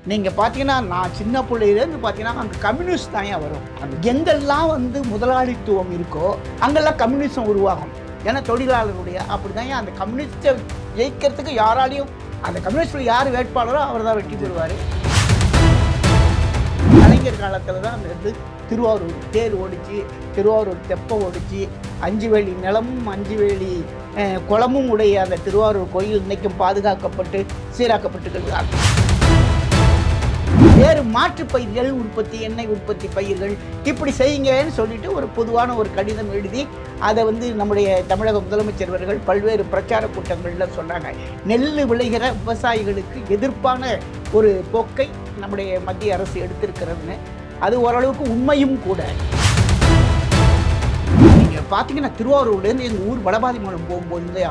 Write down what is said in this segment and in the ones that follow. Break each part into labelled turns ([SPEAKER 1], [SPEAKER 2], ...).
[SPEAKER 1] நீங்கள் பார்த்தீங்கன்னா நான் சின்ன பிள்ளையிலேருந்து பார்த்தீங்கன்னா அங்கே கம்யூனிஸ்ட் தான் வரும். எங்கெல்லாம் வந்து முதலாளித்துவம் இருக்கோ அங்கெல்லாம் கம்யூனிசம் உருவாகும். ஏன்னா தொழிலாளருடைய அப்படி தான் அந்த கம்யூனிஸ்ட்டை ஜெயிக்கிறதுக்கு யாராலையும் அந்த கம்யூனிஸ்டில் யார் வேட்பாளரோ அவர் தான் வெற்றி பெறுவார். கலைஞர் காலத்தில் தான் அந்த வந்து திருவாரூர் தேர் ஓடிச்சு, திருவாரூர் தெப்பம் ஓடிச்சு, 5 வேலி நிலமும் 5 வேலி குளமும் உடைய அந்த திருவாரூர் கோயில் இன்றைக்கும் பாதுகாக்கப்பட்டு சீராக்கப்பட்டுக்கிறது. வேறு மாற்று பயிர்கள் உற்பத்தி, எண்ணெய் உற்பத்தி பயிர்கள் இப்படி செய்யுங்கன்னு சொல்லிட்டு ஒரு பொதுவான ஒரு கடிதம் எழுதி அதை வந்து நம்முடைய தமிழக முதலமைச்சர் அவர்கள் பல்வேறு பிரச்சார கூட்டங்களில் சொன்னாங்க. நெல் விளைகிற விவசாயிகளுக்கு எதிர்ப்பான ஒரு போக்கை நம்முடைய மத்திய அரசு எடுத்திருக்கிறதுன்னு. அது ஓரளவுக்கு உண்மையும் கூட. நீங்கள் பார்த்தீங்கன்னா திருவாரூர்லேருந்து எங்கள் ஊர் வடபாதி மூலம் போகும்போது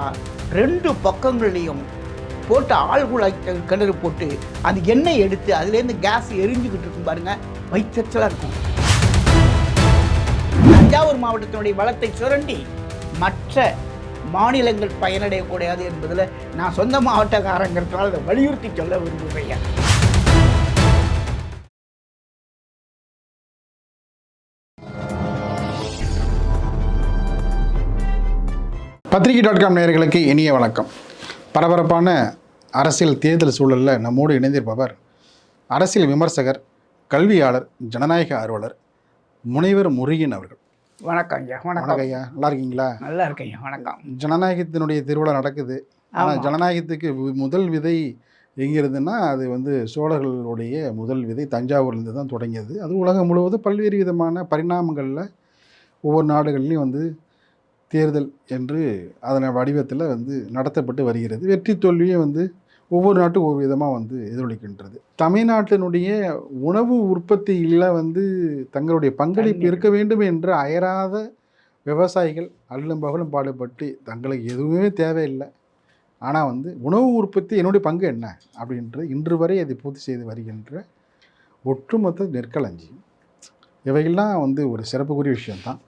[SPEAKER 1] 2 பக்கங்கள்லேயும் போட்டு ஆழ்குழாய் கிணறு போட்டு அந்த எண்ணெய் எடுத்து அதுலேருந்து கேஸ் எரிஞ்சுக்கிட்டு இருக்கும் பாருங்க, வயிற்றச்சலாக இருக்கும். தஞ்சாவூர் மாவட்டத்தினுடைய வளத்தை சுரண்டி மற்ற மாநிலங்கள் பயனடையக்கூடாது என்பதில் நான் சொந்த மாவட்டக்காரங்கிறதுனால அதை வலியுறுத்தி சொல்ல விரும்புகிறேன்.
[SPEAKER 2] பத்திரிகை.com நேயர்களுக்கு இனிய வணக்கம். பரபரப்பான அரசியல் தேர்தல் சூழலில் நம்மோடு இணைந்திருப்பவர் அரசியல் விமர்சகர், கல்வியாளர், ஜனநாயக ஆர்வலர் முனைவர் முருகன் அவர்கள்.
[SPEAKER 1] வணக்கம் ஐயா.
[SPEAKER 2] வணக்கம் ஐயா, நல்லா இருக்கீங்களா?
[SPEAKER 1] நல்லா இருக்கேன் ஐயா, வணக்கம்.
[SPEAKER 2] ஜனநாயகத்தினுடைய திருவிழா நடக்குது. ஆனால் ஜனநாயகத்துக்கு முதல் விதை எங்கிருந்துன்னா அது வந்து சோழர்களுடைய முதல் விதை தஞ்சாவூர்லேருந்து தான் தொடங்கியது. அது உலகம் முழுவதும் பல்வேறு விதமான பரிணாமங்களில் ஒவ்வொரு நாடுகள்லையும் வந்து தேர்தல் என்று அதன வடிவத்தில் வந்து நடத்தப்பட்டு வருகிறது. வெற்றி தோல்வியை வந்து ஒவ்வொரு நாட்டும் ஒவ்வொரு விதமாக வந்து எதிரொலிக்கின்றது. தமிழ்நாட்டினுடைய உணவு உற்பத்தியில் வந்து தங்களுடைய பங்களிப்பு இருக்க வேண்டும் என்று அயராத விவசாயிகள் அல்லும் பகலும் பாடுபட்டு தங்களுக்கு எதுவுமே தேவையில்லை, ஆனால் வந்து உணவு உற்பத்தி என்னுடைய பங்கு என்ன அப்படின்ற இன்று வரை அதை பூர்த்தி செய்து வருகின்ற ஒட்டுமொத்த நெற்களஞ்சி இவைகள்லாம் வந்து ஒரு சிறப்புக்குரிய விஷயம்தான்.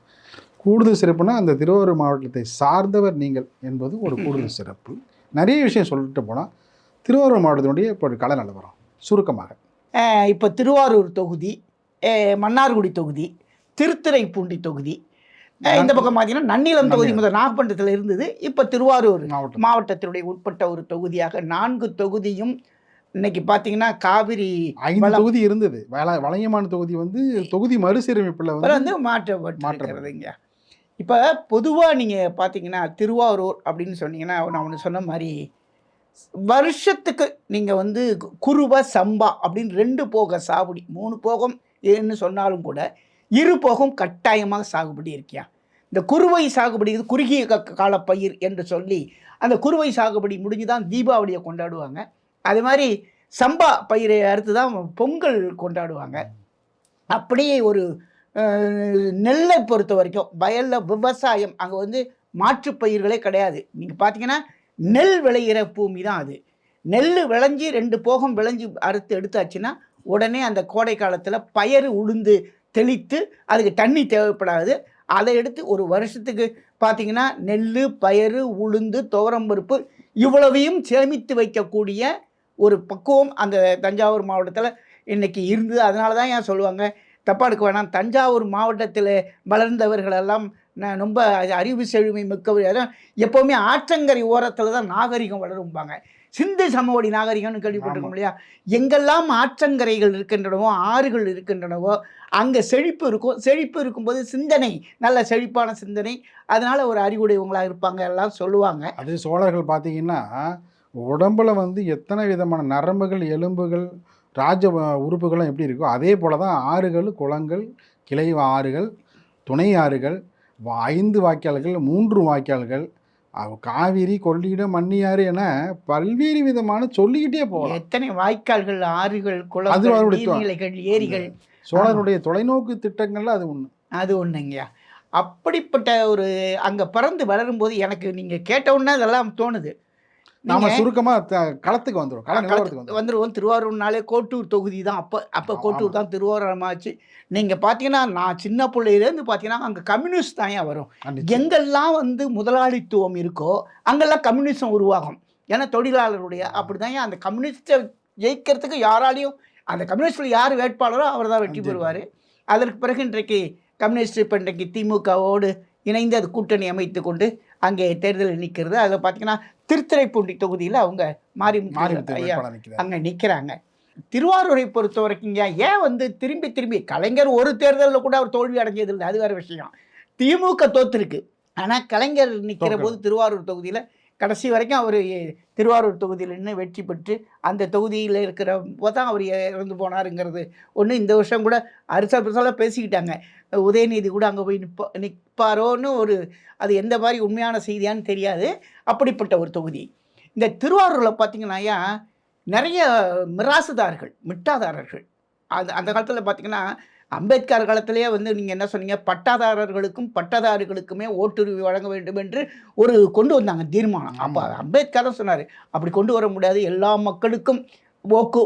[SPEAKER 2] கூடுதல் சிறப்புனா அந்த திருவாரூர் மாவட்டத்தை சார்ந்தவர் நீங்கள் என்பது ஒரு கூடுதல் சிறப்பு. நிறைய விஷயம் சொல்லிட்டு போனால் திருவாரூர் மாவட்டத்தினுடைய இப்போ கள நிலவரம் சுருக்கமாக.
[SPEAKER 1] இப்போ திருவாரூர் தொகுதி, மன்னார்குடி தொகுதி, திருத்துறைப்பூண்டி தொகுதி, இந்த பக்கம் பார்த்தீங்கன்னா நன்னிலம் தொகுதி முதல் நாகப்பட்டினத்தில் இருந்தது. இப்போ திருவாரூர் மாவட்டத்தினுடைய உட்பட்ட ஒரு தொகுதியாக 4 தொகுதியும் இன்னைக்கு பார்த்தீங்கன்னா காவிரி
[SPEAKER 2] 5 தொகுதி இருந்தது. வளையமான தொகுதி வந்து தொகுதி மறுசீரமைப்பில்
[SPEAKER 1] வந்து மாற்றப்படுறதுங்க. இப்போ பொதுவாக நீங்கள் பார்த்தீங்கன்னா திருவாரூர் அப்படின்னு சொன்னீங்கன்னா நான் ஒன்று சொன்ன மாதிரி வருஷத்துக்கு நீங்கள் வந்து குருவ சம்பா அப்படின்னு 2 போக சாகுபடி, 3 போகம் ஏன்னு சொன்னாலும் கூட 2 போகம் கட்டாயமாக சாகுபடி இருக்கியா. இந்த குறுவை சாகுபடி குறுகிய கால பயிர் என்று சொல்லி அந்த குறுவை சாகுபடி முடிஞ்சு தான் தீபாவளியை கொண்டாடுவாங்க. அது மாதிரி சம்பா பயிரை அறுத்து தான் பொங்கல் கொண்டாடுவாங்க. அப்படியே ஒரு நெல்லை பொறுத்த வரைக்கும் வயலில் விவசாயம் அங்கே வந்து மாற்று பயிர்களே கிடையாது. நீங்கள் பார்த்தீங்கன்னா நெல் விளையிற பூமி தான் அது. நெல் விளைஞ்சி 2 போகம் விளைஞ்சி அறுத்து எடுத்தாச்சுன்னா உடனே அந்த கோடை காலத்தில் பயறு உளுந்து தெளித்து அதுக்கு தண்ணி தேவைப்படாது. அதை எடுத்து ஒரு வருஷத்துக்கு பார்த்தீங்கன்னா நெல், பயறு, உளுந்து, துவரம்பருப்பு இவ்வளவையும் சேமித்து வைக்கக்கூடிய ஒரு பக்குவம் அந்த தஞ்சாவூர் மாவட்டத்தில் இன்றைக்கி இருந்தது. அதனால தான் ஏன் சொல்லுவாங்க, தப்பாக எடுக்க வேணாம், தஞ்சாவூர் மாவட்டத்தில் வளர்ந்தவர்களெல்லாம் ரொம்ப அறிவு செழுமை மிக்கவர். எப்போவுமே ஆற்றங்கரை ஓரத்தில் தான் நாகரிகம் வளரும்பாங்க. சிந்து சமவெளி நாகரிகம்னு கேள்விப்பட்டிருக்கோம் இல்லையா. எங்கெல்லாம் ஆற்றங்கரைகள் இருக்கின்றனவோ, ஆறுகள் இருக்கின்றனவோ அங்கே செழிப்பு இருக்கும். செழிப்பு இருக்கும்போது சிந்தனை நல்ல செழிப்பான சிந்தனை, அதனால் ஒரு அறிவுடையவங்களாக இருப்பாங்க எல்லாம் சொல்லுவாங்க.
[SPEAKER 2] அது சோழர்கள் பார்த்தீங்கன்னா உடம்புல வந்து எத்தனை விதமான நரம்புகள், எலும்புகள், ராஜ உறுப்புகளும் எப்படி இருக்கோ அதே போல தான் ஆறுகள், குளங்கள், கிளை ஆறுகள், துணை ஆறுகள், 5 வாய்க்கால்கள், 3 வாய்க்கால்கள், காவிரி, கொள்ளிடம், மன்னியாறு என பல்வேறு விதமான சொல்லிக்கிட்டே போகலாம்.
[SPEAKER 1] எத்தனை வாய்க்கால்கள், ஆறுகள், குளங்கள், ஏரிகள்.
[SPEAKER 2] சோழருடைய தொலைநோக்கு திட்டங்கள்ல அது
[SPEAKER 1] ஒன்றுங்கய்யா. அப்படிப்பட்ட ஒரு அங்கே பிறந்து வளரும்போது எனக்கு நீங்கள் கேட்டவுடனே அதெல்லாம் தோணுது.
[SPEAKER 2] நாம சுருக்கமாக களத்துக்கு
[SPEAKER 1] வந்துடுவோம். திருவாரூர்னாலே கோட்டூர் தொகுதி தான். அப்போ கோட்டூர் தான் திருவாரூரமாச்சு. நீங்கள் பார்த்தீங்கன்னா நான் சின்ன பிள்ளையிலேருந்து பார்த்தீங்கன்னா அங்கே கம்யூனிஸ்ட் தான் வரும். எங்கெல்லாம் வந்து முதலாளித்துவம் இருக்கோ அங்கெல்லாம் கம்யூனிசம் உருவாகும். ஏன்னா தொழிலாளருடைய அப்படி தான் அந்த கம்யூனிஸ்ட்டை ஜெயிக்கிறதுக்கு யாராலையும் அந்த கம்யூனிஸ்டில் யார் வேட்பாளரோ அவர் தான் வெற்றி பெறுவார். அதற்கு பிறகு இன்றைக்கு கம்யூனிஸ்ட் இப்போ இன்றைக்கு திமுகவோடு இணைந்து அது கூட்டணி அமைத்து கொண்டு அங்கே தேர்தலில் நிற்கிறது. அதில் பார்த்தீங்கன்னா திருத்துறைப்பூண்டி தொகுதியில் அவங்க மாறி ஐயா அங்கே நிற்கிறாங்க. திருவாரூரை பொறுத்த வரைக்குங்க ஏன் வந்து திரும்பி திரும்பி கலைஞர் ஒரு தேர்தலில் கூட அவர் தோல்வி அடைஞ்சது இல்லை, அது வேறு விஷயம். திமுக தோற்றுருக்கு. ஆனால் கலைஞர் நிற்கிற போது திருவாரூர் தொகுதியில் கடைசி வரைக்கும் அவர் திருவாரூர் தொகுதியில் நின்று வெற்றி பெற்று அந்த தொகுதியில் இருக்கிற தான் அவர் இறந்து போனாருங்கிறது ஒன்று. இந்த வருஷம் கூட அரசால பேசிக்கிட்டாங்க, உதயநிதி கூட அங்கே போய் நிற்பாரோன்னு ஒரு, அது எந்த மாதிரி உண்மையான செய்தியான்னு தெரியாது. அப்படிப்பட்ட ஒரு தொகுதி. இந்த திருவாரூரில் பார்த்திங்கன்னாயா நிறைய மிராசுதார்கள், மிட்டாதாரர்கள். அந்த காலத்தில் பார்த்திங்கன்னா அம்பேத்கர் காலத்திலேயே வந்து நீங்கள் என்ன சொன்னீங்க, பட்டாதாரர்களுக்கும் பட்டதாரிகளுக்குமே ஓட்டுரிமை வழங்க வேண்டும் என்று ஒரு கொண்டு வந்தாங்க தீர்மானம். அப்போ அம்பேத்கர் தான் சொன்னார், அப்படி கொண்டு வர முடியாது, எல்லா மக்களுக்கும்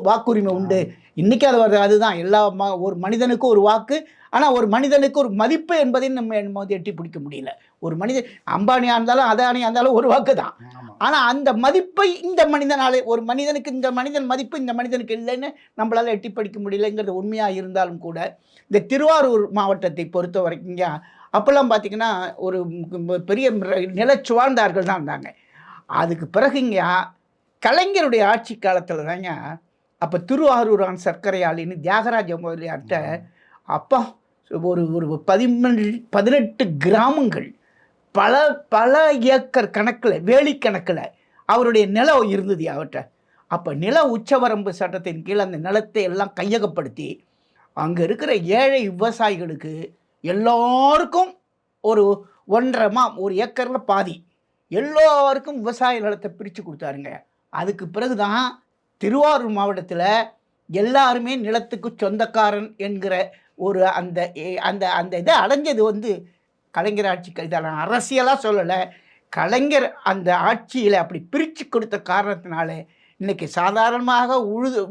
[SPEAKER 1] வாக்குரிமை உண்டு. இன்றைக்கி அது வருது. அதுதான் எல்லா ஒரு மனிதனுக்கும் ஒரு வாக்கு, ஆனால் ஒரு மனிதனுக்கு ஒரு மதிப்பு என்பதை நம்ம எட்டி பிடிக்க முடியல. ஒரு மனிதன் அம்பானியாக இருந்தாலும் அதானியாக இருந்தாலும் ஒரு வாக்கு தான். ஆனால் அந்த மதிப்பை இந்த மனிதனாலே, ஒரு மனிதனுக்கு இந்த மனிதன் மதிப்பு இந்த மனிதனுக்கு இல்லைன்னு நம்மளால் எட்டி பிடிக்க முடியலைங்கிறது உண்மையாக இருந்தாலும் கூட இந்த திருவாரூர் மாவட்டத்தை பொறுத்த வரைக்குங்க அப்போல்லாம் பார்த்திங்கன்னா ஒரு பெரிய நிலச்சுவார்ந்தார்கள் தான் இருந்தாங்க. அதுக்கு பிறகுங்க கலைஞருடைய ஆட்சி காலத்தில் தாங்க அப்போ திருவாரூரான் சர்க்கரை ஆலைன்னு தியாகராஜ முதலியார்கிட்ட அப்பா ஒரு 18 கிராமங்கள் பல ஏக்கர் கணக்கில் வேலி கணக்கில் அவருடைய நிலம் இருந்தது அவர்கிட்ட. அப்போ நில உச்சவரம்பு சட்டத்தின் கீழ் அந்த நிலத்தை எல்லாம் கையகப்படுத்தி அங்கே இருக்கிற ஏழை விவசாயிகளுக்கு எல்லாருக்கும் ஒரு 1.5 ஒரு ஏக்கரில் பாதி எல்லோருக்கும் விவசாய நிலத்தை பிரித்து கொடுத்தாருங்க. அதுக்கு பிறகு தான் திருவாரூர் மாவட்டத்தில் எல்லாருமே நிலத்துக்கு சொந்தக்காரன் என்கிற ஒரு அந்த அந்த அந்த இதை அடைஞ்சது வந்து கலைஞர் ஆட்சி. இதெல்லாம் அரசியலாக சொல்லலை, கலைஞர் அந்த ஆட்சியில் அப்படி பிரித்து கொடுத்த காரணத்தினால இன்றைக்கி சாதாரணமாக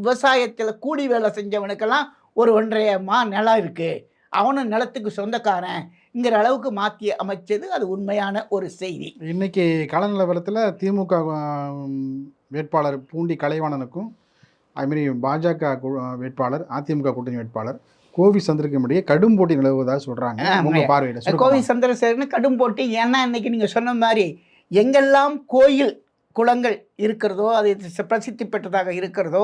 [SPEAKER 1] விவசாயத்தில் கூலி வேலை செஞ்சவனுக்கெல்லாம் ஒரு 1.5 நிலம் இருக்குது, அவனும் நிலத்துக்கு சொந்தக்காரன்ங்கிற அளவுக்கு மாற்றி அமைச்சது அது உண்மையான ஒரு செய்தி.
[SPEAKER 2] இன்றைக்கி கால நிலவரத்தில் திமுக வேட்பாளர் பூண்டி கலைவாணனுக்கும் அதுமாரி பாஜக வேட்பாளர் அதிமுக கூட்டணி வேட்பாளர் கோவி சந்திரசேகரனுக்கும் இடையே கடும் போட்டி நிலவுவதாக சொல்கிறாங்க. உங்கள் பார்வையில்
[SPEAKER 1] கோவி சந்திரசேகரன் கடும் போட்டி. ஏன்னா இன்றைக்கி நீங்கள் சொன்ன மாதிரி எங்கெல்லாம் கோயில் குளங்கள் இருக்கிறதோ, அது பிரசித்தி பெற்றதாக இருக்கிறதோ,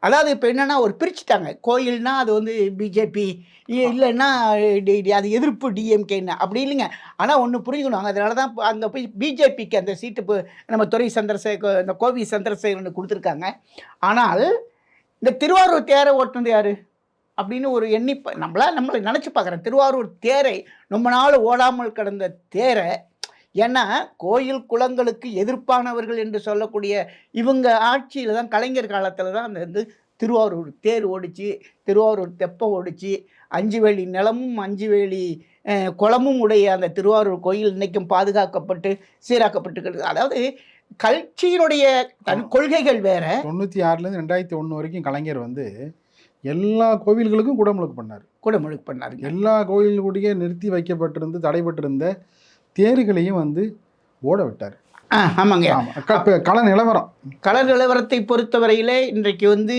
[SPEAKER 1] அதாவது இப்போ என்னென்னா ஒரு பிரிச்சுட்டாங்க. கோயில்னால் அது வந்து பிஜேபி, இல்லைன்னா அது எதிர்ப்பு டிஎம்கேன்னு அப்படி இல்லைங்க. ஆனால் ஒன்று புரிஞ்சுக்கணும், அதனால தான் அங்கே போய் பிஜேபிக்கு அந்த சீட்டு நம்ம துரை சந்திரசேகர், இந்த கோவி சந்திரசேகரன் கொடுத்துருக்காங்க. ஆனால் இந்த திருவாரூர் தேரை ஓட்டுனது யார் அப்படின்னு ஒரு நம்மளை நினச்சி பார்க்குறேன். திருவாரூர் தேரை ரொம்ப நாள் ஓடாமல் கடந்த தேரை, ஏன்னா கோயில் குளங்களுக்கு எதிர்ப்பானவர்கள் என்று சொல்லக்கூடிய இவங்க ஆட்சியில் தான், கலைஞர் காலத்தில் தான் அந்த வந்து திருவாரூர் தேர் ஓடிச்சு, திருவாரூர் தெப்பம் ஓடிச்சு, 5 வேலி நிலமும் 5 வேலி குளமும் உடைய அந்த திருவாரூர் கோயில் இன்றைக்கும் பாதுகாக்கப்பட்டு சீராக்கப்பட்டு. அதாவது கட்சியினுடைய கொள்கைகள் வேற.
[SPEAKER 2] 96லேருந்து 2001 வரைக்கும் கலைஞர் வந்து எல்லா கோவில்களுக்கும் குடமுழுக்கு பண்ணார். எல்லா கோயில்களுடைய நிறுத்தி வைக்கப்பட்டிருந்து தடைபட்டிருந்த தேர்களையும் வந்து ஓட விட்டார்.
[SPEAKER 1] ஆமாங்க.
[SPEAKER 2] கள நிலவரத்தை
[SPEAKER 1] பொறுத்தவரையிலே இன்றைக்கு வந்து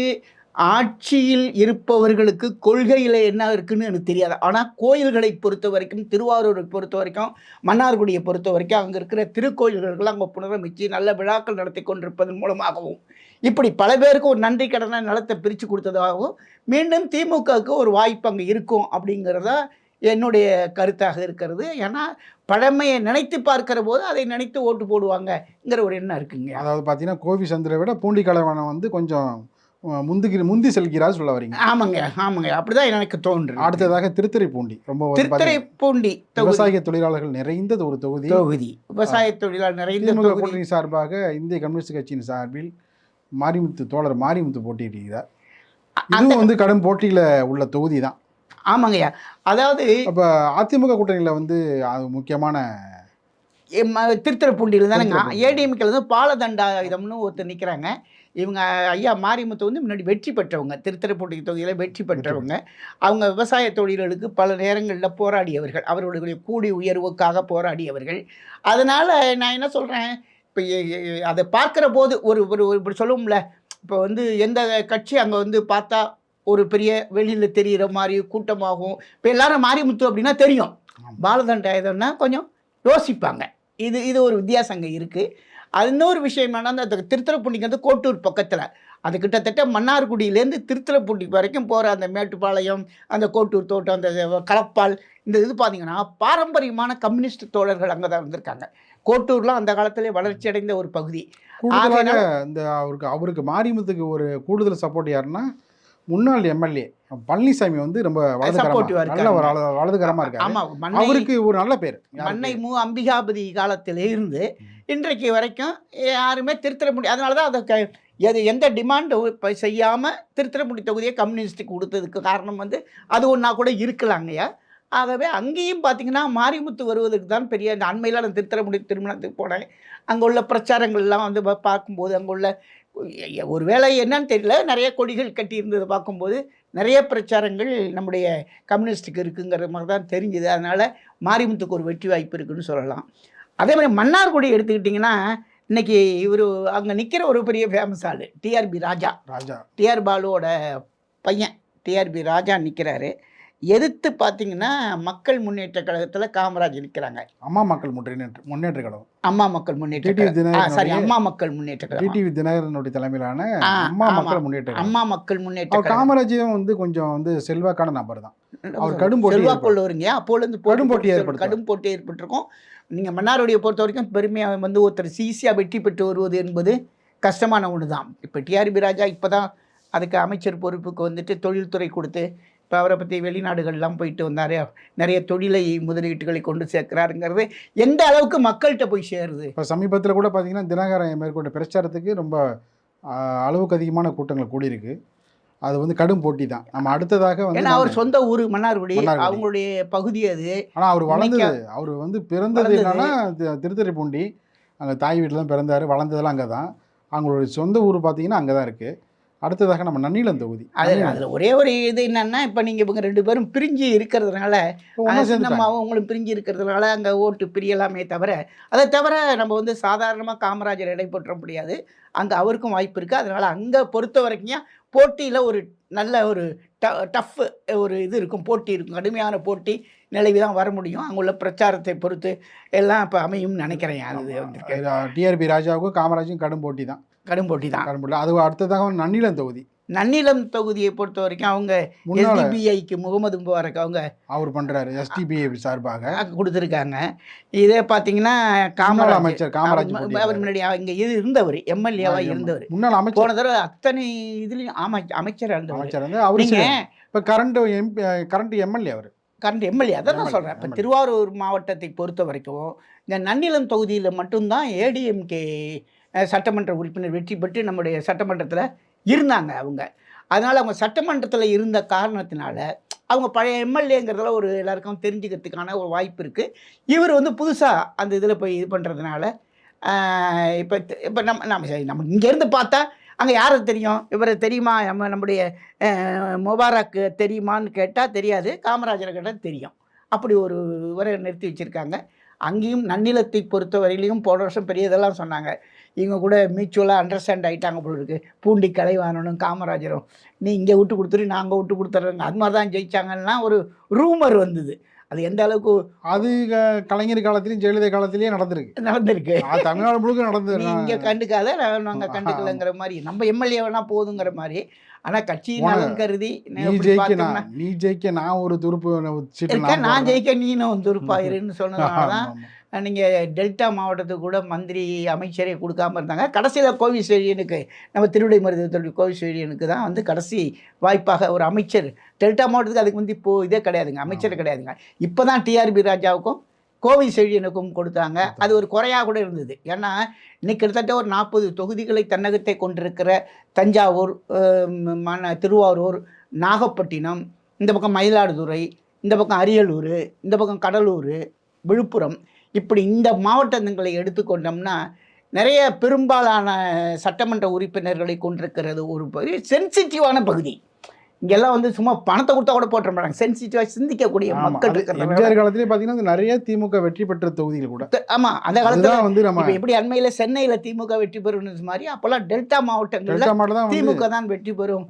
[SPEAKER 1] ஆட்சியில் இருப்பவர்களுக்கு கொள்கையில் என்ன இருக்குன்னு எனக்கு தெரியாது. ஆனால் கோயில்களை பொறுத்த வரைக்கும், திருவாரூரை பொறுத்த வரைக்கும், மன்னார்குடியை பொறுத்த வரைக்கும் அங்கே இருக்கிற திருக்கோயில்களுக்கெல்லாம் அங்கே புனரமைச்சு நல்ல விழாக்கள் நடத்தி கொண்டிருப்பதன் மூலமாகவும், இப்படி பல பேருக்கு ஒரு நன்றி கடனை நிலத்தை பிரித்து கொடுத்ததாகவும், மீண்டும் திமுகவுக்கு ஒரு வாய்ப்பு அங்கே இருக்கும் அப்படிங்கிறதா என்னுடைய கருத்தாக இருக்கிறது. ஏன்னா பழமையை நினைத்து பார்க்கிற போது அதை நினைத்து ஓட்டு போடுவாங்கங்கிற ஒரு எண்ணம் இருக்குங்க.
[SPEAKER 2] அதாவது பார்த்தீங்கன்னா கோவி சந்திரை விட பூண்டி கலைவாணன் வந்து கொஞ்சம் முந்தி செல்கிறார் சொல்ல வரீங்க.
[SPEAKER 1] ஆமாங்க. அப்படிதான் எனக்கு தோன்று.
[SPEAKER 2] அடுத்ததாக திருத்துறைப்பூண்டி, ரொம்ப
[SPEAKER 1] திருத்துறைப்பூண்டி
[SPEAKER 2] விவசாய தொழிலாளர்கள் நிறைந்த ஒரு தொகுதி.
[SPEAKER 1] விவசாய தொழிலாளர் நிறைந்த
[SPEAKER 2] கூட்டணி சார்பாக இந்திய கம்யூனிஸ்ட் கட்சியின் சார்பில் தோழர் மாரிமுத்து போட்டியிடுகிறார். இதுவும் வந்து கடும் போட்டியில் உள்ள தொகுதி தான்.
[SPEAKER 1] ஆமாங்கய்யா. அதாவது
[SPEAKER 2] அப்போ அதிமுக கூட்டணியில் வந்து அது முக்கியமான
[SPEAKER 1] திருத்துறைப்பூண்டியில் தானேங்க. ஏடிஎம்கேல வந்து பாலதண்டாயுதம்னு ஒருத்தர் நிற்கிறாங்க. இவங்க ஐயா மாரிமுத்து வந்து முன்னாடி வெற்றி பெற்றவங்க, திருத்துறைப்பூண்டி தொகுதியில் வெற்றி பெற்றவங்க. அவங்க விவசாய தொழில்களுக்கு பல நேரங்களில் போராடியவர்கள், அவர்களுடைய கூலி உயர்வுக்காக போராடியவர்கள். அதனால் நான் என்ன சொல்கிறேன், இப்போ அதை பார்க்குற போது ஒரு இப்படி சொல்லுவோம்ல, இப்போ வந்து எந்த கட்சி அங்கே வந்து பார்த்தா ஒரு பெரிய வெளியில் தெரிகிற மாதிரி கூட்டமாகும். இப்போ எல்லாரும் மாரிமுத்து அப்படின்னா தெரியும், பாலதண்டாயுதம்னா கொஞ்சம் யோசிப்பாங்க. இது இது ஒரு வித்தியாசம் அங்கே இருக்குது. அது இன்னொரு விஷயம் என்னன்னா, அந்த திருத்துறைப்பூண்டிக்கு வந்து கோட்டூர் பக்கத்தில், அது கிட்டத்தட்ட மன்னார்குடியிலேருந்து திருத்துறைப்பூண்டி வரைக்கும் போகிற அந்த மேட்டுப்பாளையம், அந்த கோட்டூர் தோட்டம், அந்த களப்பால், இந்த இது பார்த்தீங்கன்னா பாரம்பரியமான கம்யூனிஸ்ட் தோழர்கள் அங்கே தான் இருந்திருக்காங்க. கோட்டூர்லாம் அந்த காலத்திலே வளர்ச்சி அடைந்த ஒரு பகுதி.
[SPEAKER 2] கூடுதலாக இந்த அவருக்கு மாரிமுத்துக்கு ஒரு கூடுதல் சப்போர்ட் யாருன்னா, முன்னாள் எம்எல்ஏ பழனிசாமி வந்து ரொம்ப வலதுகரமாக இருக்காரு.
[SPEAKER 1] ஆமாம்,
[SPEAKER 2] அவருக்கு ஒரு நல்ல பேர்.
[SPEAKER 1] மன்னை மு அம்பிகாபதி காலத்திலே இருந்து இன்றைக்கு வரைக்கும் யாருமே திருத்தர முடியும். அதனால தான் அதை எந்த டிமாண்டு செய்யாமல் திருத்துறைப்பூண்டி தொகுதியை கம்யூனிஸ்ட்டுக்கு கொடுத்ததுக்கு காரணம் வந்து அது ஒன்றா கூட இருக்கலாங்கய்யா. ஆகவே அங்கேயும் பார்த்தீங்கன்னா மாரிமுத்து வருவதற்கு தான் பெரிய இந்த அண்மையில் நான் திருத்துறைப்பூண்டி திருமணத்துக்கு போனேன். அங்கே உள்ள பிரச்சாரங்கள்லாம் வந்து பார்க்கும்போது அங்கே உள்ள ஒரு வேளை என்னன்னு தெரியல, நிறைய கொடிகள் கட்டி இருந்ததை பார்க்கும்போது நிறைய பிரச்சாரங்கள் நம்முடைய கம்யூனிஸ்ட்டுக்கு இருக்குங்கிற மாதிரி தான் தெரிஞ்சுது. அதனால் மாரிமுத்துக்கு ஒரு வெற்றி வாய்ப்பு இருக்குன்னு சொல்லலாம். அதே மாதிரி மன்னார்குடி எடுத்துக்கிட்டிங்கன்னா, இன்றைக்கி இவர் அங்கே நிற்கிற ஒரு பெரிய ஃபேமஸ் ஆள் டிஆர்பி ராஜா. டிஆர் பாலுவோட பையன் டிஆர்பி ராஜா நிற்கிறாரு. எதிர்த்து பார்த்தீங்கன்னா மக்கள் முன்னேற்ற கழகத்தில் காமராஜ் நிற்கிறாங்க.
[SPEAKER 2] அம்மா மக்கள் முன்னேற்ற கழகம்,
[SPEAKER 1] அம்மா மக்கள் முன்னேற்ற அம்மா மக்கள் முன்னேற்ற கழகம்,
[SPEAKER 2] டிடிவி தினகரனுடைய தலைமையிலான அம்மா மக்கள் முன்னேற்ற காமராஜும் வந்து கொஞ்சம் வந்து செல்வாக்கான நபர் தான். அவர் கடும்
[SPEAKER 1] செல்வாக்குள்ளவருங்க. அப்போலேருந்து கடும் போட்டி ஏற்பட்டிருக்கும். நீங்கள் மன்னாருடைய பொறுத்த வரைக்கும் பெருமையாக வந்து ஒருத்தர் ஈஸியாக வெற்றி பெற்று வருவது என்பது கஷ்டமான ஒன்று தான். இப்போ டிஆர்பி ராஜா இப்போ தான் அதுக்கு அமைச்சர் பொறுப்புக்கு வந்துட்டு தொழில்துறை கொடுத்து இப்போ அவரை பற்றி வெளிநாடுகள்லாம் போயிட்டு வந்தார். நிறைய தொழிலை முதலீட்டுகளை கொண்டு சேர்க்கிறாருங்கிறது எந்த அளவுக்கு மக்கள்கிட்ட போய் சேருது.
[SPEAKER 2] இப்போ சமீபத்தில் கூட பார்த்தீங்கன்னா தினகரன் மேற்கொண்ட பிரச்சாரத்துக்கு ரொம்ப அளவுக்கு அதிகமான கூட்டங்கள் கூடியிருக்கு. அது வந்து கடும் போட்டி தான். நம்ம அடுத்ததாக வந்து
[SPEAKER 1] ஏன்னா அவர் சொந்த ஊர் மன்னார்குடி, அவங்களுடைய பகுதி அது.
[SPEAKER 2] ஆனால் அவர் வளர்ந்தது, அவர் வந்து பிறந்தது என்னன்னா திருத்துறைப்பூண்டி, அங்கே தாய் வீட்டில் தான் பிறந்தார், வளர்ந்ததெல்லாம் அங்கே தான். அவங்களுடைய சொந்த ஊர் பார்த்தீங்கன்னா அங்கே தான் இருக்குது. அடுத்ததாக நம்ம நன்னிலம் தொகுதி.
[SPEAKER 1] அதில் ஒரே ஒரு இது என்னன்னா, இப்போ நீங்கள் இவங்க 2 பேரும் பிரிஞ்சு இருக்கிறதுனால, சின்னம்மாவும் அவங்களும் பிரிஞ்சு இருக்கிறதுனால அங்கே ஓட்டு பிரியலாமே தவிர, அதை தவிர நம்ம வந்து சாதாரணமாக காமராஜர் எடை போற்ற முடியாது. அங்கே அவருக்கும் வாய்ப்பு இருக்குது. அதனால் அங்கே பொறுத்த வரைக்கும் போட்டியில் ஒரு நல்ல ஒரு டஃப் ஒரு இது இருக்கும், போட்டி இருக்கும், கடுமையான போட்டி நிலவி தான் வர முடியும். அங்கே உள்ள பிரச்சாரத்தை பொறுத்து எல்லாம் இப்போ அமையும்னு நினைக்கிறேன். அது வந்து
[SPEAKER 2] டிஆர்பி ராஜாவுக்கும் காமராஜும் கடும் போட்டி தான். அது அடுத்ததாக நன்னிலம் தொகுதி.
[SPEAKER 1] நன்னிலம் தொகுதியை பொறுத்த வரைக்கும் அவங்க எஸ்டிபிஐக்கு முகமது முபாரக் அவர்
[SPEAKER 2] பண்ணுறாரு, எஸ்டிபிஐ சார்பாக
[SPEAKER 1] கொடுத்துருக்காங்க. இதே பார்த்தீங்கன்னா
[SPEAKER 2] அமைச்சர் காமராஜ்
[SPEAKER 1] அவர் முன்னாடி இங்கே இருந்தவர், எம்எல்ஏவாக இருந்தவர்,
[SPEAKER 2] முன்னாள் அமைச்சர்.
[SPEAKER 1] போன தடவை அத்தனை இதுலேயும் அமைச்சர்
[SPEAKER 2] அவருங்க. இப்போ கரண்ட் எம்எல்ஏ அவர்
[SPEAKER 1] கரண்ட் எம்எல்ஏ. அதை தான் சொல்கிறேன். இப்போ திருவாரூர் மாவட்டத்தை பொறுத்த வரைக்கும் இந்த நன்னிலம் தொகுதியில் மட்டும்தான் ஏடிஎம்கே சட்டமன்ற உறுப்பினர் வெற்றி பெற்று நம்முடைய சட்டமன்றத்தில் இருந்தாங்க அவங்க. அதனால் அவங்க சட்டமன்றத்தில் இருந்த காரணத்தினால அவங்க பழைய எம்எல்ஏங்கிறதுல ஒரு எல்லாருக்கும் தெரிஞ்சுக்கிறதுக்கான ஒரு வாய்ப்பு இருக்குது. இவர் வந்து புதுசாக அந்த இதில் போய் இது பண்ணுறதுனால இப்போ நம்ம இங்கேருந்து பார்த்தா அங்கே யாருக்கு தெரியும், இவரை தெரியுமா, நம்முடைய முபாரக் தெரியுமான்னு கேட்டால் தெரியாது, காமராஜரை கேட்டால் தெரியும். அப்படி ஒரு இவரை நிறுத்தி வச்சுருக்காங்க. அங்கேயும் நன்னிலத்தை பொறுத்த வரையிலையும் போன வருஷம் பெரிய இதெல்லாம் சொன்னாங்க. இவங்க கூட மியூச்சுவலாக அண்டர்ஸ்டாண்ட் ஆகிட்டாங்க போல இருக்குது. பூண்டி கலைவாணனும் காமராஜரும் நீ இங்கே விட்டு கொடுத்துரு, நாங்கள் விட்டு கொடுத்துட்றோங்க, அது மாதிரி தான் ஜெயிச்சாங்கன்னா ஒரு ரூமர் வந்தது. அது எந்த அளவுக்கு
[SPEAKER 2] அது கலைஞர் காலத்திலையும் ஜெயலலிதா காலத்திலேயே நடந்திருக்கு. தமிழ்நாடு முழுக்க நடந்தது.
[SPEAKER 1] இங்கே கண்டுக்காத நாங்கள் கண்டுக்கலைங்கிற மாதிரி, நம்ம எம்எல்ஏ வேணா போதுங்கிற மாதிரி. ஆனால் கட்சி நலன் கருதி
[SPEAKER 2] நீ ஜெயிக்க நான் ஒரு துருப்பு,
[SPEAKER 1] நான் ஜெயிக்க நீனும் துருப்பாயிருன்னு சொன்னதுனால தான் நீங்கள் டெல்டா மாவட்டத்துக்கு கூட மந்திரி அமைச்சரே கொடுக்காமல் இருந்தாங்க. கடைசியில் கோவிசெழியனுக்கு, நம்ம திருவிடை மருத்துவத்துறை கோவிசெழியனுக்கு தான் வந்து கடைசி வாய்ப்பாக ஒரு அமைச்சர் டெல்டா மாவட்டத்துக்கு. அதுக்கு வந்து இப்போது இதே கிடையாதுங்க, அமைச்சர் கிடையாதுங்க. இப்போ தான் டிஆர்பி ராஜாவுக்கும் கோவிசெழியனுக்கும் கொடுத்தாங்க. அது ஒரு குறையாக கூட இருந்தது. ஏன்னா இன்னைக்கு கிட்டத்தட்ட ஒரு 40 தொகுதிகளை தன்னகத்தை கொண்டிருக்கிற தஞ்சாவூர், திருவாரூர், நாகப்பட்டினம், இந்த பக்கம் மயிலாடுதுறை, இந்த பக்கம் அரியலூர், இந்த பக்கம் கடலூர், விழுப்புரம், இப்படி இந்த மாவட்டங்களை எடுத்துக்கொண்டோம்னா நிறைய பெரும்பாலான சட்டமன்ற உறுப்பினர்களை கொண்டிருக்கிறது. ஒரு பகுதி சென்சிட்டிவான பகுதி. இங்கெல்லாம் வந்து சும்மா பணத்தை கொடுத்தா கூட போட்டுற மாட்டாங்க. சென்சிட்டிவாக சிந்திக்கக்கூடிய மக்கள் இருக்கிற
[SPEAKER 2] எம்ஜிஆர் காலத்திலே பார்த்தீங்கன்னா நிறைய திமுக வெற்றி பெற்ற தொகுதிகள் கூட.
[SPEAKER 1] ஆமா, அந்த காலத்துல
[SPEAKER 2] அதுதான் வந்து நம்ம
[SPEAKER 1] இப்ப எப்படி அண்மையில சென்னையில திமுக வெற்றி பெறும் மாதிரி அப்பெல்லாம் டெல்டா மாவட்டங்கள்ல திமுக தான் வெற்றி பெறும்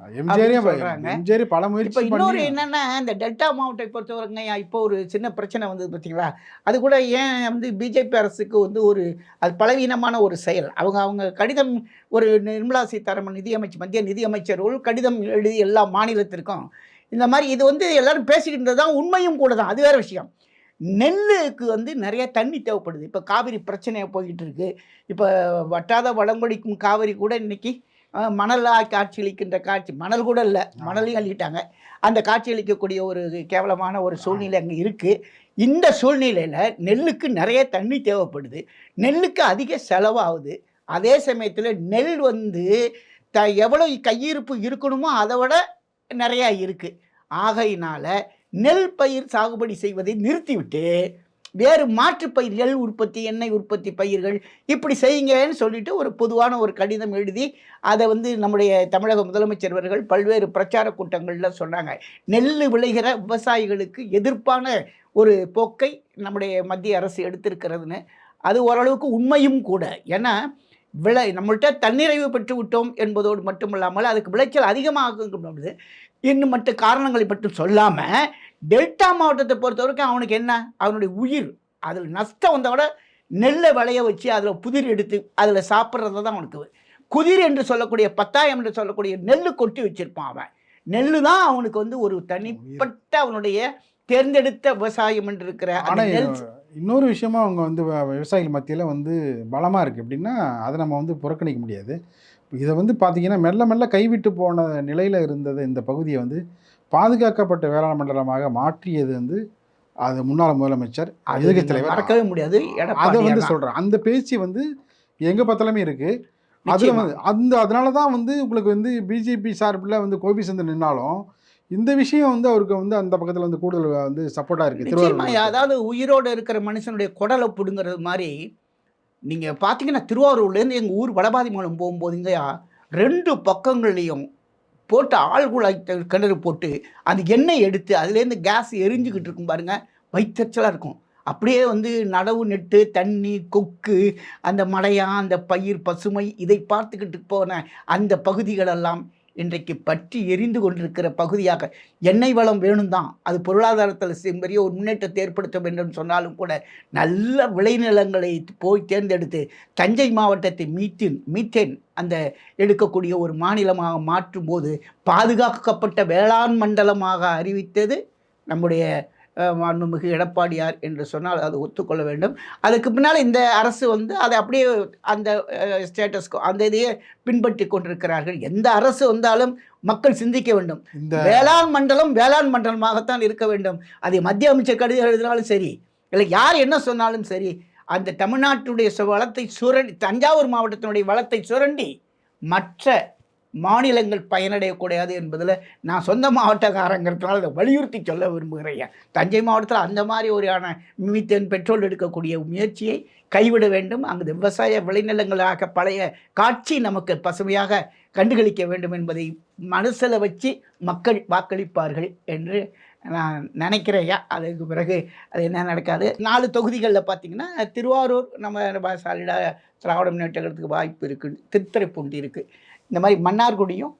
[SPEAKER 2] எம்ஜிஆர் பல முயற்சி.
[SPEAKER 1] இப்ப இன்னொரு என்னன்னா, இந்த டெல்டா மாவட்டத்தை பொறுத்தவரைக்கும் இப்போ ஒரு சின்ன பிரச்சனை வந்தது பார்த்தீங்களா, அது கூட ஏன் வந்து பிஜேபி அரசுக்கு வந்து ஒரு அது பலவீனமான ஒரு செயல். அவங்க கடிதம் ஒரு நிர்மலா சீதாராமன் மத்திய நிதியமைச்சர் ஒரு கடிதம் எழுதி எல்லா மாநிலத்திற்கும் இந்த மாதிரி இது வந்து எல்லாரும் பேசிக்கிட்டு தான், உண்மையும் கூட தான், அது வேற விஷயம். நெல்லுக்கு வந்து நிறைய தண்ணி தேவைப்படுது. இப்போ காவிரி பிரச்சனையாக போய்கிட்டு இருக்கு. இப்போ வட்டாத வளங்கொடிக்கும் காவிரி கூட இன்னைக்கு மணலாக காட்சியளிக்கின்ற மணல் கூட இல்லை, மணலையும் அள்ளிட்டாங்க. அந்த காட்சியளிக்கக்கூடிய ஒரு கேவலமான ஒரு சூழ்நிலை அங்கே இருக்குது. இந்த சூழ்நிலையில் நெல்லுக்கு நிறைய தண்ணி தேவைப்படுது, நெல்லுக்கு அதிக செலவாகுது. அதே சமயத்தில் நெல் வந்து எவ்வளோ கையிருப்பு இருக்கணுமோ அதை விட நிறையா இருக்குது. ஆகையினால நெல் பயிர் சாகுபடி செய்வதை நிறுத்திவிட்டு வேறு மாற்று பயிர்கள் உற்பத்தி, எண்ணெய் உற்பத்தி பயிர்கள் இப்படி செய்யுங்கன்னு சொல்லிட்டு ஒரு பொதுவான ஒரு கடிதம் எழுதி அதை வந்து நம்முடைய தமிழக முதலமைச்சர் அவர்கள் பல்வேறு பிரச்சார கூட்டங்களில் சொன்னாங்க. நெல் விளைகிற விவசாயிகளுக்கு எதிர்ப்பான ஒரு போக்கை நம்முடைய மத்திய அரசு எடுத்திருக்கிறதுன்னு. அது ஓரளவுக்கு உண்மையும் கூட. ஏன்னா நம்மள்கிட்ட தன்னிறைவு பெற்று விட்டோம் என்பதோடு மட்டுமில்லாமல் அதுக்கு விளைச்சல் அதிகமாகும்போது இன்னும் மற்ற காரணங்களை மட்டும் சொல்லாமல் டெல்டா மாவட்டத்தை பொறுத்த வரைக்கும் அவனுக்கு என்ன, அவனுடைய உயிர், அதில் நஷ்டம் வந்த விட நெல்லை விளைய வச்சு அதில் புதிர் எடுத்து அதில் சாப்பிட்றது தான் அவனுக்கு. குதிர் என்று சொல்லக்கூடிய 10,000 என்று சொல்லக்கூடிய நெல் கொட்டி வச்சிருப்பான். அவன் நெல் தான் அவனுக்கு வந்து ஒரு தனிப்பட்ட அவனுடைய தேர்ந்தெடுத்த விவசாயம் என்று இருக்கிற.
[SPEAKER 2] இன்னொரு விஷயமா அவங்க வந்து விவசாயிகள் மத்தியில் வந்து பலமாக இருக்குது. எப்படின்னா அதை நம்ம வந்து புறக்கணிக்க முடியாது. இதை வந்து பார்த்திங்கன்னா மெல்ல மெல்ல கைவிட்டு போன நிலையில் இருந்தது இந்த பகுதியை வந்து பாதுகாக்கப்பட்ட வேளாண் மண்டலமாக மாற்றியது வந்து அது முன்னாள் முதலமைச்சர், எதிர்க்கட்சி தலைவர்.
[SPEAKER 1] மறக்கவே முடியாது.
[SPEAKER 2] அதை வந்து சொல்கிறேன், அந்த பேச்சு வந்து எங்கே பார்த்தாலுமே இருக்குது. அதில் வந்து அதனால தான் வந்து உங்களுக்கு வந்து பிஜேபி சார்பில் வந்து கோபிச்சந்திரன் நின்னாலும் இந்த விஷயம் வந்து அவருக்கு வந்து அந்த பக்கத்தில் வந்து கூடுதல் வந்து சப்போர்ட்டாக இருக்குது.
[SPEAKER 1] அதாவது உயிரோடு இருக்கிற மனுஷனுடைய குடலை பிடுங்கிறது மாதிரி நீங்கள் பார்த்தீங்கன்னா திருவாரூர்லேருந்து எங்கள் ஊர் வடபாதி மூலம் போகும்போதுங்கயா 2 பக்கங்கள்லேயும் போட்டு ஆழ்குழாய் கிணறு போட்டு அந்த எண்ணெய் எடுத்து அதுலேருந்து கேஸ் எரிஞ்சுக்கிட்டு இருக்கும் பாருங்கள், வயிற்றச்சலாக இருக்கும். அப்படியே வந்து நடவு நெட்டு தண்ணி கொக்கு அந்த மழையா அந்த பயிர் பசுமை இதை பார்த்துக்கிட்டு போன அந்த பகுதிகளெல்லாம் இன்றைக்கு பற்றி எரிந்து கொண்டிருக்கிற பகுதியாக. எண்ணெய் வளம் வேணும் தான், அது பொருளாதாரத்தில் பெரிய ஒரு முன்னேற்றத்தை ஏற்படுத்த வேண்டும் சொன்னாலும் கூட நல்ல விளைநிலங்களை போய் தேர்ந்தெடுத்து தஞ்சை மாவட்டத்தை மீத்தேன் அந்த எடுக்கக்கூடிய ஒரு மாநிலமாக மாற்றும் போது பாதுகாக்கப்பட்ட வேளாண் மண்டலமாக அறிவித்தது நம்முடைய மாண்புமிகு எடப்பாடியார் என்று சொன்னால் அது ஒத்துக்கொள்ள வேண்டும். அதுக்கு பின்னால் இந்த அரசு வந்து அதை அப்படியே அந்த ஸ்டேட்டஸ்கோ அந்த இதையே பின்பற்றி கொண்டிருக்கிறார்கள். எந்த அரசு வந்தாலும் மக்கள் சிந்திக்க வேண்டும். இந்த வேளாண் மண்டலமாகத்தான் இருக்க வேண்டும். அதை மத்திய அமைச்சர் கடிதம் எழுதினாலும் சரி, இல்லை யார் என்ன சொன்னாலும் சரி, அந்த தமிழ்நாட்டுடைய வளத்தை சுரண்டி, தஞ்சாவூர் மாவட்டத்தினுடைய வளத்தை சுரண்டி மற்ற மாநிலங்கள் பயனடையக்கூடாது என்பதில் நான் சொந்த மாவட்டக்காரங்கிறதுனால அதை வலியுறுத்தி சொல்ல விரும்புகிறேன். தஞ்சை மாவட்டத்தில் அந்த மாதிரி ஒரு மீத்தேன் பெட்ரோல் எடுக்கக்கூடிய முயற்சியை கைவிட வேண்டும். அங்கு விவசாய விளைநிலங்களாக பழைய காட்சி நமக்கு பசுமையாக கண்டுகளிக்க வேண்டும் என்பதை மனசில் வச்சு மக்கள் வாக்களிப்பார்கள் என்று நான் நினைக்கிறேன். அதுக்கு பிறகு அது என்ன நடக்காது. 4 தொகுதிகளில் பார்த்திங்கன்னா திருவாரூர் நம்ம சாலிடாக திராவிட முன்னேற்றத்துக்கு வாய்ப்பு இருக்குது, திருத்துறைப்பூண்டி இருக்குது. இந்த மாதிரி மன்னார்குடியும்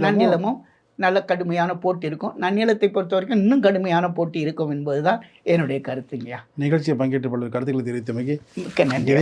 [SPEAKER 1] நன்னிலமும் நல்ல கடுமையான போட்டி இருக்கும். நன்னிலத்தை பொறுத்த வரைக்கும் இன்னும் கடுமையான போட்டி இருக்கும் என்பதுதான் என்னுடைய கருத்துங்கய்யா.
[SPEAKER 2] நிகழ்ச்சியை பங்கேற்று பல்வேறு கருத்துக்களை தெரிவித்தமைக்கு
[SPEAKER 1] மிக்க நன்றி.